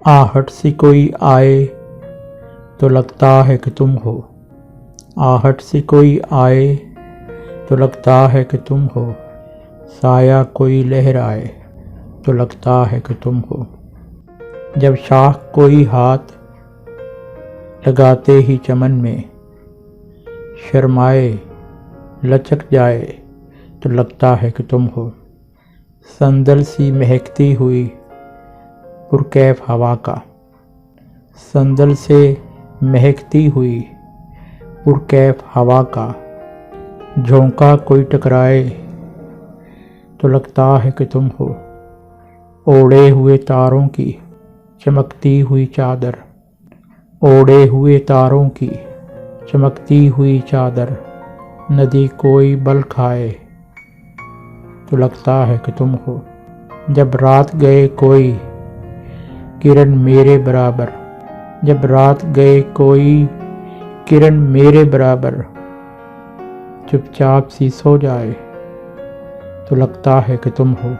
आहट से कोई आए तो लगता है कि तुम हो। आहट से कोई आए तो लगता है कि तुम हो। साया कोई लहराए तो लगता है कि तुम हो। जब शाख कोई हाथ लगाते ही चमन में शर्माए लचक जाए तो लगता है कि तुम हो। संदल सी महकती हुई पुरकैफ हवा का, संदल से महकती हुई पुरकैफ हवा का झोंका कोई टकराए तो लगता है कि तुम हो। ओढ़े हुए तारों की चमकती हुई चादर, ओढ़े हुए तारों की चमकती हुई चादर नदी कोई बल खाए तो लगता है कि तुम हो। जब रात गए कोई किरण मेरे बराबर, जब रात गए कोई किरण मेरे बराबर चुपचाप सी सो जाए तो लगता है कि तुम हो।